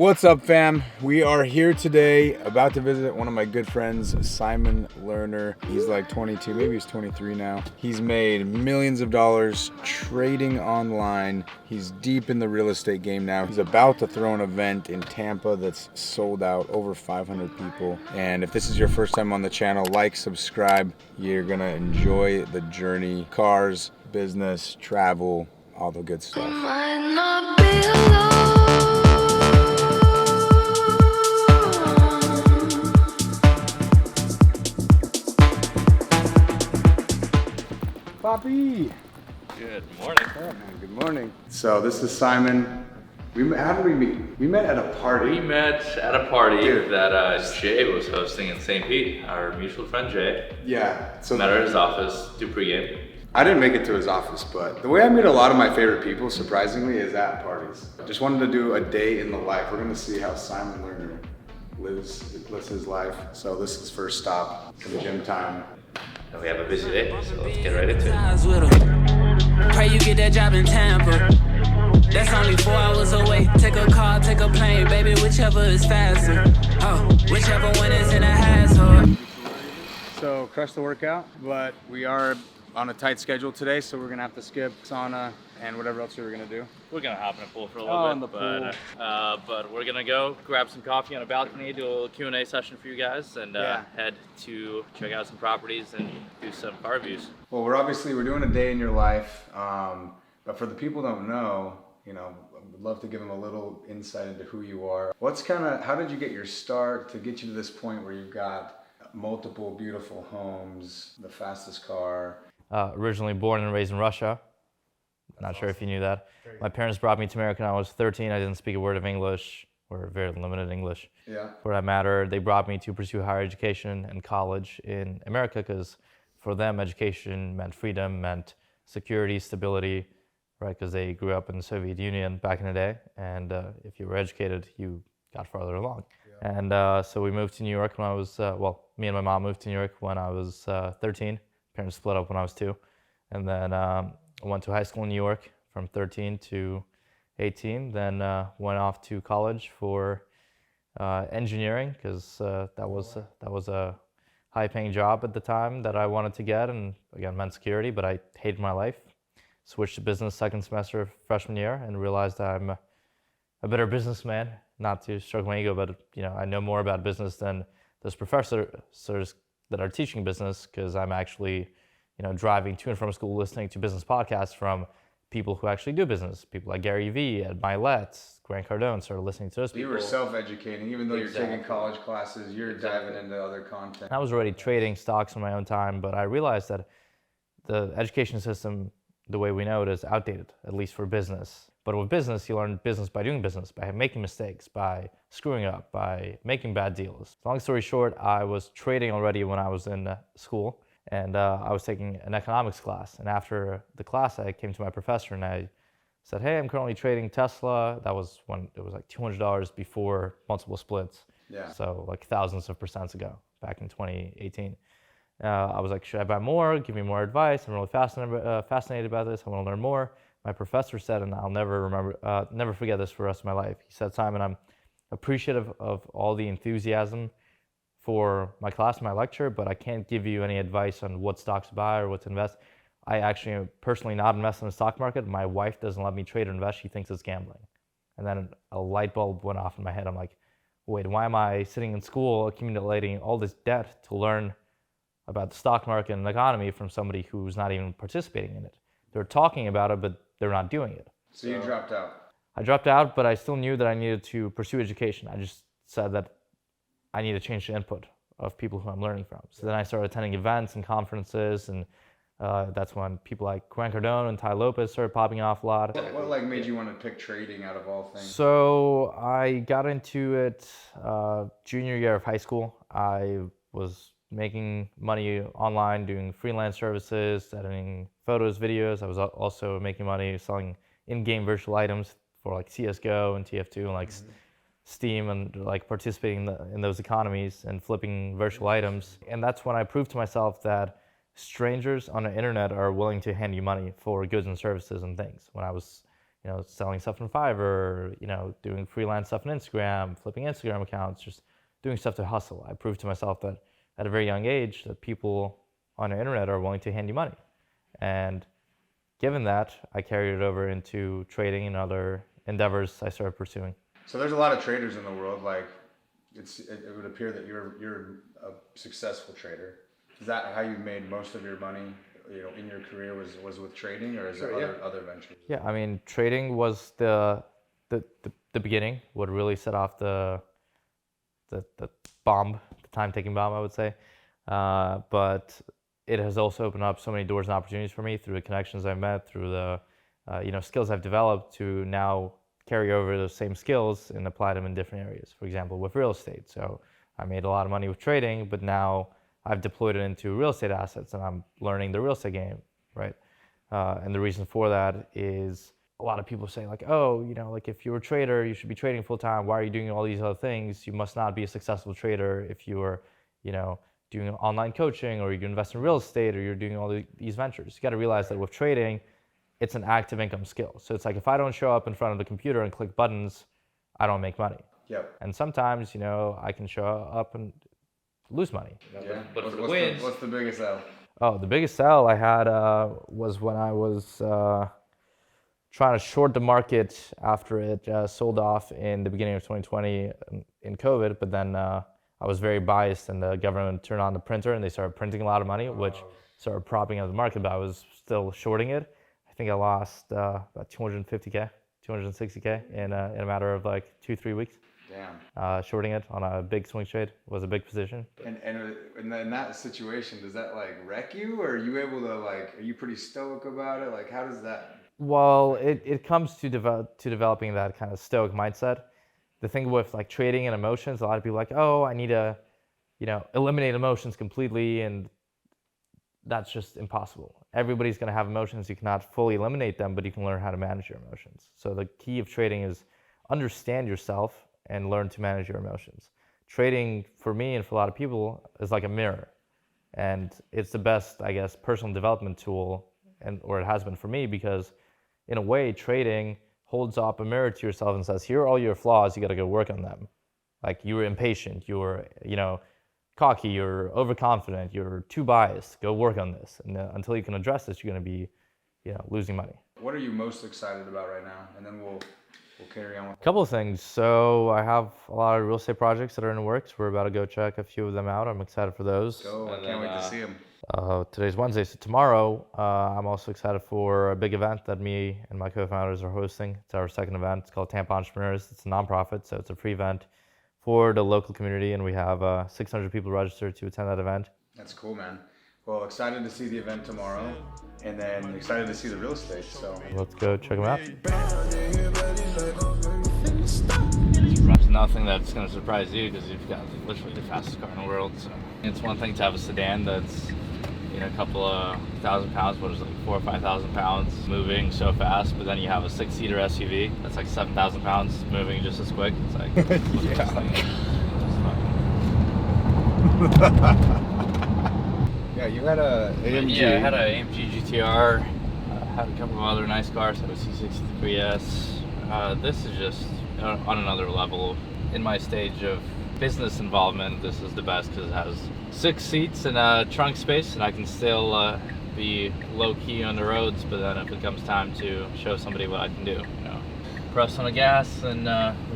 What's up, fam? We are here today about to visit one of my good friends, Simon Lerner. He's like 22, maybe he's 23 now. He's made millions of dollars trading online. He's deep in the real estate game now. He's about to throw an event in Tampa that's sold out, over 500 people. And if this is your first time on the channel, like, subscribe. You're gonna enjoy the journey. Cars, business, travel, all the good stuff. Might not be alone. Poppy! Good morning. Oh, man, good morning. So this is Simon. How did we meet? We met at a party. We met at a party Dude. that Jay was hosting in St. Pete. Our mutual friend Jay. Yeah. So Met her at his office, do pregame. I didn't make it to his office, but the way I meet a lot of my favorite people, surprisingly, is at parties. I just wanted to do a day in the life. We're gonna see how Simon Lerner lives his life. So this is first stop for the gym time. And we have a busy day, so let's get right into it. Pray you get that job in Tampa. That's only 4 hours away. Take a car, take a plane, baby, whichever is faster. Oh, whichever one is in a hassle. So crush the workout, but we are on a tight schedule today, so we're gonna have to skip sauna and whatever else we were gonna do. We're gonna hop in a pool for a little in bit, the but we're gonna go grab some coffee on a balcony, do a little Q&A session for you guys, and head to check out some properties and do some car reviews. Well, we're doing a day in your life, but for the people who don't know, I would love to give them a little insight into who you are. How did you get your start to get you to this point where you've got multiple beautiful homes, the fastest car? Originally born and raised in Russia. Not sure if you knew that. My parents brought me to America when I was 13. I didn't speak a word of English, or very limited English. Yeah. For that matter, they brought me to pursue higher education and college in America because for them, education meant freedom, meant security, stability, right? Because they grew up in the Soviet Union back in the day. And if you were educated, you got farther along. Yeah. And so we moved to New York when I was, me and my mom moved to New York when I was 13. Parents split up when I was 2. And then I went to high school in New York from 13 to 18. Then went off to college for engineering because that was a high-paying job at the time that I wanted to get, and again meant security. But I hated my life. Switched to business second semester freshman year and realized I'm a better businessman. Not to stroke my ego, but I know more about business than those professors that are teaching business, because I'm actually driving to and from school listening to business podcasts from people who actually do business, people like Gary Vee, Ed Milet, Grant Cardone, started listening to those people. You were self-educating, even though you're taking college classes, you're diving into other content. I was already trading stocks in my own time, but I realized that the education system, the way we know it, is outdated, at least for business. But with business, you learn business by doing business, by making mistakes, by screwing up, by making bad deals. Long story short, I was trading already when I was in school, and I was taking an economics class. And after the class, I came to my professor and I said, hey, I'm currently trading Tesla. That was when it was like $200 before multiple splits. Yeah. So like thousands of percents ago, back in 2018. I was like, should I buy more? Give me more advice. I'm really fascinated about this. I want to learn more. My professor said, and I'll never forget this for the rest of my life. He said, Simon, I'm appreciative of all the enthusiasm for my class, my lecture, but I can't give you any advice on what stocks to buy or what to invest. I actually am personally not invest in the stock market. My wife doesn't let me trade or invest. She thinks it's gambling. And then a light bulb went off in my head. I'm like, wait, why am I sitting in school accumulating all this debt to learn about the stock market and the economy from somebody who's not even participating in it? They're talking about it, but they're not doing it. So you dropped out? I dropped out, but I still knew that I needed to pursue education. I just said that I need to change the input of people who I'm learning from. So then I started attending events and conferences, and that's when people like Grant Cardone and Ty Lopez started popping off a lot. What made you want to pick trading out of all things? So I got into it junior year of high school. I was making money online, doing freelance services, editing photos, videos. I was also making money selling in-game virtual items for like CSGO and TF2 and like Steam, and like participating in those economies and flipping virtual items. And that's when I proved to myself that strangers on the internet are willing to hand you money for goods and services and things. When I was selling stuff on Fiverr, doing freelance stuff on Instagram, flipping Instagram accounts, just doing stuff to hustle. I proved to myself that at a very young age that people on the internet are willing to hand you money. And given that, I carried it over into trading and other endeavors I started pursuing. So there's a lot of traders in the world. Like, it would appear that you're a successful trader. Is that how you made most of your money, in your career was with trading, or is there other ventures? Yeah, I mean, trading was the beginning. What really set off the bomb, the time-taking bomb, I would say. But it has also opened up so many doors and opportunities for me through the connections I've met, through the skills I've developed to now carry over those same skills and apply them in different areas. For example, with real estate. So I made a lot of money with trading, but now I've deployed it into real estate assets and I'm learning the real estate game, right? And the reason for that is a lot of people say like, oh, like if you're a trader, you should be trading full time. Why are you doing all these other things? You must not be a successful trader if you're, doing online coaching, or you invest in real estate, or you're doing all these ventures. You got to realize that with trading, it's an active income skill. So it's like if I don't show up in front of the computer and click buttons, I don't make money. Yep. And sometimes, I can show up and lose money. Yeah. But for the wins, what's the biggest sell? Oh, the biggest sell I had was when I was trying to short the market after it sold off in the beginning of 2020 in COVID. But then I was very biased, and the government turned on the printer and they started printing a lot of money, which started propping up the market, but I was still shorting it. I think I lost about 250K, 260K in a matter of like 2-3 weeks. Damn. Shorting it on a big swing trade was a big position. And in that situation, does that like wreck you, or are you able to are you pretty stoic about it? Like, how does that? Well, it comes to developing that kind of stoic mindset. The thing with like trading and emotions, a lot of people are like, oh, I need to, eliminate emotions completely, and that's just impossible. Everybody's going to have emotions. You cannot fully eliminate them, but you can learn how to manage your emotions. So the key of trading is understand yourself and learn to manage your emotions. Trading, for me and for a lot of people, is like a mirror. And it's the best, I guess, personal development tool, or it has been for me, because in a way, trading holds up a mirror to yourself and says, here are all your flaws, you got to go work on them. Like, you were impatient, you were, cocky, you're overconfident, you're too biased, go work on this. And until you can address this, you're going to be, losing money. What are you most excited about right now? And then we'll carry on with A couple of things. So I have a lot of real estate projects that are in the works. We're about to go check a few of them out. I'm excited for those. Go. I can't wait to see them. Today's Wednesday, so tomorrow I'm also excited for a big event that me and my co-founders are hosting. It's our second event. It's called Tampa Entrepreneurs. It's a nonprofit, so it's a free event for the local community, and we have 600 people registered to attend that event. That's cool, man. Well, excited to see the event tomorrow, and then excited to see the real estate. So let's go check them out. Perhaps nothing that's going to surprise you, because you've got literally the fastest car in the world. So it's one thing to have a sedan that's a couple of thousand pounds, what is it, like 4,000 or 5,000 pounds, moving so fast, but then you have a 6-seater SUV that's like 7,000 pounds, moving just as quick. It's like, look at this thing. yeah, you had a AMG. Yeah, I had an AMG GTR. Had a couple of other nice cars. Had a C63S. This is just on another level. In my stage of business involvement, this is the best because it has 6 seats and a trunk space, and I can still be low key on the roads. But then if it comes time to show somebody what I can do, press on the gas and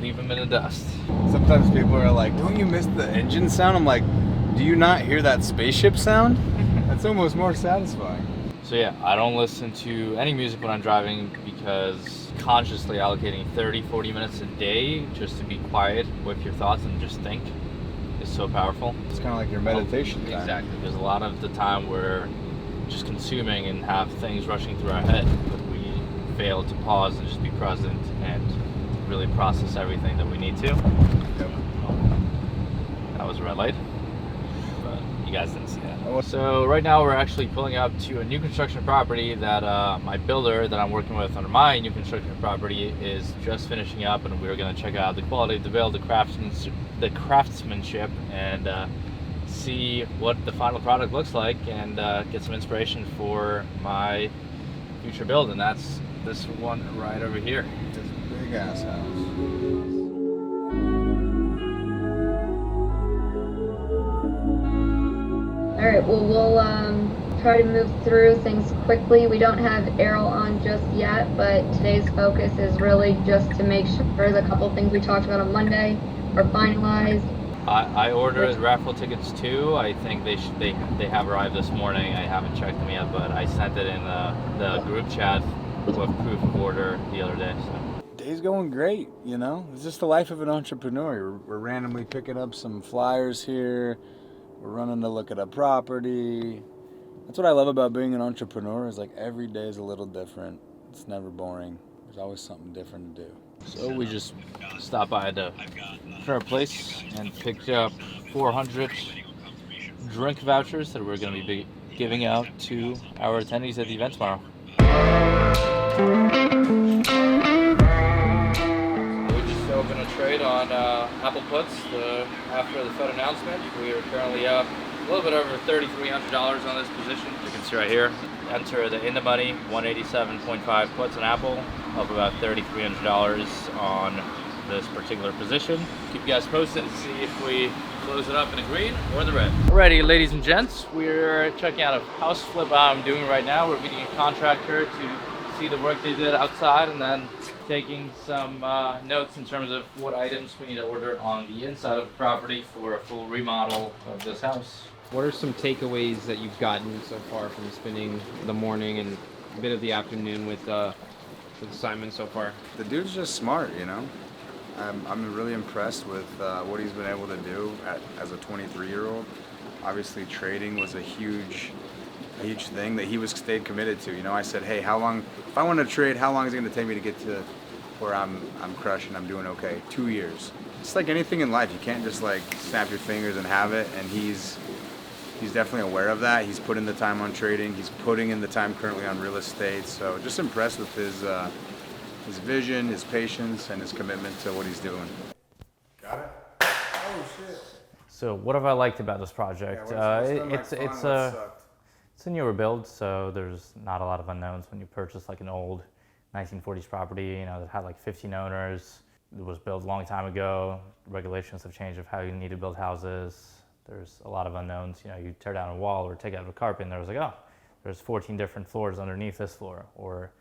leave them in the dust. Sometimes people are like, "Don't you miss the engine sound?" I'm like, "Do you not hear that spaceship sound? That's almost more satisfying." So yeah, I don't listen to any music when I'm driving, because consciously allocating 30-40 minutes a day just to be quiet with your thoughts and just think is so powerful. It's kind of like your meditation time. Exactly, because a lot of the time we're just consuming and have things rushing through our head, but we fail to pause and just be present and really process everything that we need to. Yep. That was a red light, but you guys didn't see that. So right now we're actually pulling up to a new construction property that my builder that I'm working with on my new construction property is just finishing up, and we're going to check out the quality of the build, the craftsmanship, and see what the final product looks like, and get some inspiration for my future build. And that's this one right over here. This big ass house. All right, well, we'll try to move through things quickly. We don't have Errol on just yet, but today's focus is really just to make sure the couple things we talked about on Monday are finalized. I ordered raffle tickets too. I think they have arrived this morning. I haven't checked them yet, but I sent it in the group chat with proof of order the other day. So. Day's going great, you know? It's just the life of an entrepreneur. We're randomly picking up some flyers here. We're running to look at a property. That's what I love about being an entrepreneur is like every day is a little different. It's never boring. There's always something different to do. So we just stopped by the fair place and picked up 400 drink vouchers that we're going to be giving out to our attendees at the event tomorrow. We just opened a trade on Apple puts after the Fed announcement. We are currently up a little bit over $3,300 on this position. You can see right here. Enter the in the money 187.5 puts on Apple, up about $3,300 on this particular position. Keep you guys posted to see if we close it up in the green or the red. Alrighty, ladies and gents, we're checking out a house flip I'm doing right now. We're meeting a contractor to see the work they did outside and then taking some notes in terms of what items we need to order on the inside of the property for a full remodel of this house. What are some takeaways that you've gotten so far from spending the morning and a bit of the afternoon with Simon so far? The dude's just smart, you know? I'm really impressed with what he's been able to do as a 23-year-old. Obviously, trading was a huge thing that he stayed committed to. You know, I said, hey, how long, if I want to trade, how long is it going to take me to get to where I'm crushing, I'm doing okay? 2 years. It's like anything in life. You can't just like snap your fingers and have it, and he's definitely aware of that. He's put in the time on trading. He's putting in the time currently on real estate. So just impressed with his vision, his patience, and his commitment to what he's doing. Got it? Oh, shit. So what have I liked about this project? It's a newer build, so there's not a lot of unknowns when you purchase like an old 1940s property, you know, that had like 15 owners. It was built a long time ago. Regulations have changed of how you need to build houses. There's a lot of unknowns. You know, you tear down a wall or take out a carpet and there was like, oh, there's 14 different floors underneath this floor. Or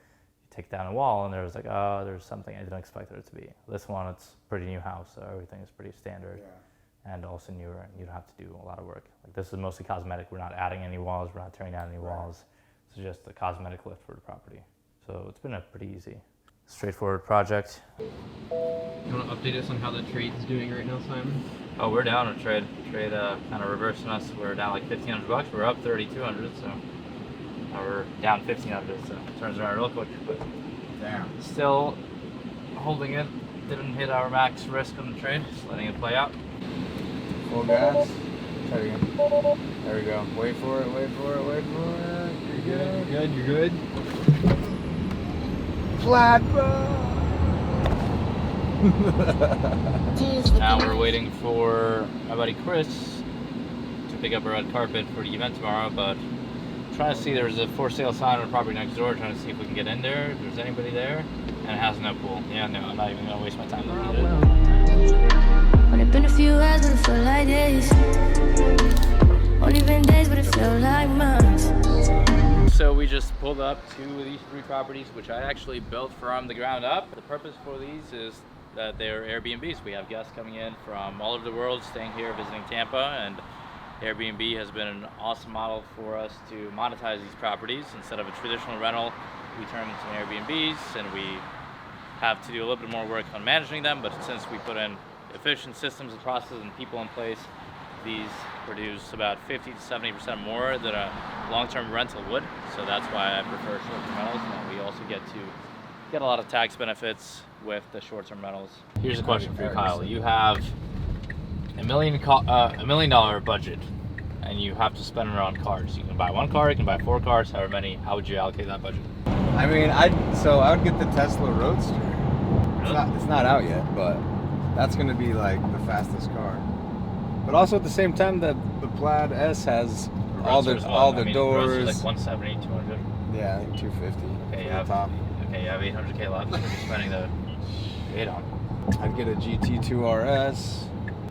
you take down a wall and there was like, oh, there's something I didn't expect there to be. This one, it's a pretty new house, so everything is pretty standard. Yeah. And also newer, and you don't have to do a lot of work. Like this is mostly cosmetic. We're not adding any walls, we're not tearing down any walls. It's just a cosmetic lift for the property. So it's been a pretty easy, straightforward project. You want to update us on how the trade's doing right now, Simon? Oh, we're down a trade. Trade kind of reversing us. We're down like $1,500. We're up 3,200, so now we're down 1,500. So it turns around real quick, but Damn. still holding it. Didn't hit our max risk on the trade. Just letting it play out. Full gas. Try it again. There we go. Wait for it. Wait for it. Wait for it. You're good. You're good. You're good. Flat. Now we're waiting for my buddy Chris to pick up a red carpet for the event tomorrow, but trying to see, there's a for sale sign on the property next door, trying to see if we can get in there, if there's anybody there, and it has no pool. Yeah, no, I'm not even gonna waste my time looking at it. Only been a few hours, but it felt like days. Only been days, but it felt like months. So we just pulled up two of these three properties, which I actually built from the ground up. The purpose for these is that they're Airbnbs. We have guests coming in from all over the world, staying here, visiting Tampa, and Airbnb has been an awesome model for us to monetize these properties. Instead of a traditional rental, we turn them into Airbnbs, and we have to do a little bit more work on managing them, but since we put in efficient systems and processes and people in place, these produce about 50 to 70% more than a long-term rental would. So that's why I prefer short-term rentals, and we also get a lot of tax benefits with the short-term rentals. Here's a question for you, Kyle. You have $1 million budget, and you have to spend it on cars. You can buy one car, you can buy 4 cars, however many. How would you allocate that budget? I mean, I would get the Tesla Roadster. Really? It's not out yet, but that's gonna be like the fastest car. But also at the same time, the Plaid S has all the doors. Like 170, 200. Yeah, I think 250. Okay, for the top. Okay, Okay, you have 800K left. What are you spending the 8 on? I'd get a GT2 RS.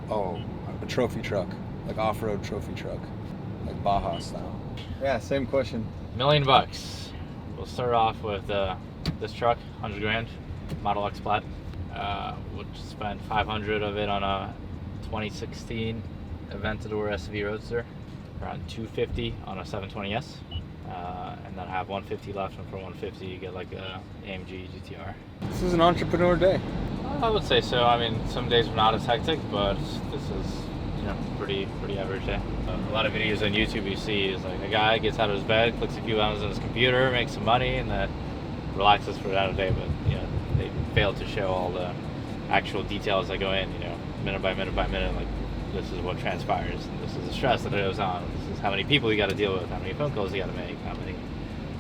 Oh, a trophy truck, like off-road trophy truck, like Baja style. Yeah, same question. $1 million. We'll start off with this truck, 100 grand, Model X Plaid. We'll spend 500 of it on a 2016 Aventador SV Roadster, around 250 on a 720S, and then I have 150 left, and for 150 you get like a AMG GTR. This is an entrepreneur day. I would say so. I mean, some days are not as hectic, but this is, pretty average day. A lot of videos on YouTube you see is like a guy gets out of his bed, clicks a few buttons on his computer, makes some money, and then relaxes for another day. But they fail to show all the actual details that go in. Minute by minute by minute. Like, this is what transpires, and this is the stress that goes on. This is how many people you got to deal with, how many phone calls you got to make, how many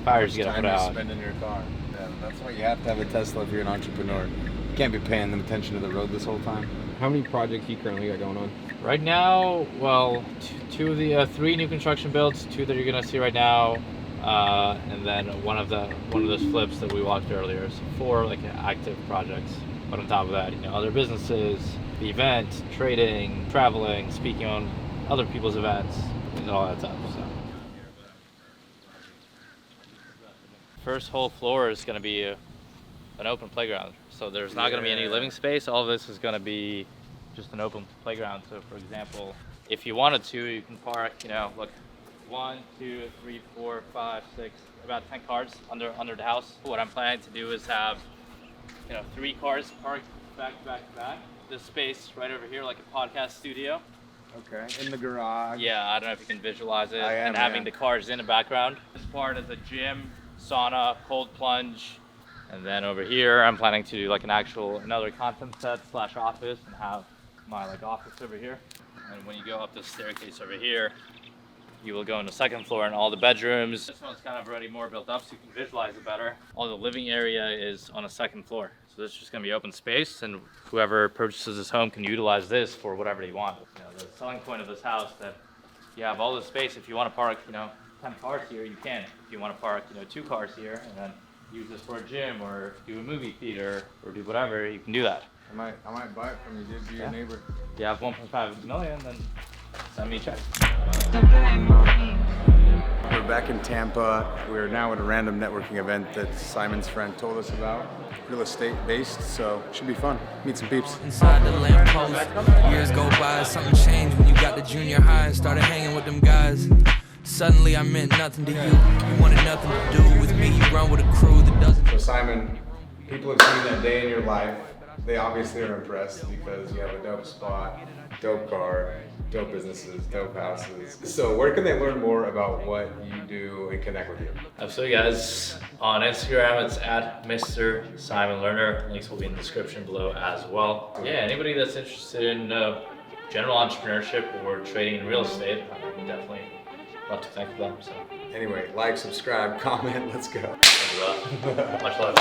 fires you got to put out. Spend in your car. Yeah, that's why you have to have a Tesla if you're an entrepreneur. You can't be paying them attention to the road this whole time. How many projects you currently got going on? Right now, well, two of the 3 new construction builds, 2 that you're gonna see right now, and then one of those flips that we walked earlier. So 4 like active projects. But on top of that, other businesses, the event, trading, traveling, speaking on other people's events, and all that stuff. So. First whole floor is gonna be an open playground. So there's not gonna be any living space. All of this is gonna be just an open playground. So for example, if you wanted to, you can park, look, 1, 2, 3, 4, 5, 6, about 10 cars under the house. What I'm planning to do is have, 3 cars parked back to back to back. This space right over here, like a podcast studio. Okay, in the garage. Yeah, I don't know if you can visualize it. I am, and having the cars in the background. This part is a gym, sauna, cold plunge. And then over here, I'm planning to do like another content set / office, and have my office over here. And when you go up this staircase over here, you will go on the 2nd floor and all the bedrooms. This one's kind of already more built up, so you can visualize it better. All the living area is on the 2nd floor. So this is just gonna be open space, and whoever purchases this home can utilize this for whatever they want. The selling point of this house that you have all this space. If you want to park, 10 cars here, you can. If you want to park, 2 cars here, and then use this for a gym or do a movie theater or do whatever, you can do that. I might buy it from you, dude. Be your neighbor. If you have 1.5 million, then send me a check. We're back in Tampa. We're now at a random networking event that Simon's friend told us about. Real estate based, so it should be fun. Meet some peeps. Inside the lamppost, years go by, something changed when you got to junior high and started hanging with them guys. Suddenly I meant nothing to you. You wanted nothing to do with me. You run with a crew that doesn't. So Simon, people have seen that day in your life. They obviously are impressed because you have a dope spot, dope car, dope businesses, dope houses. So where can they learn more about what you do and connect with you? Absolutely, guys. On Instagram, it's at Mr. Simon Lerner. Links will be in the description below as well. Yeah, anybody that's interested in general entrepreneurship or trading in real estate, I would definitely love to connect with them. So. Anyway, like, subscribe, comment, let's go. Much love.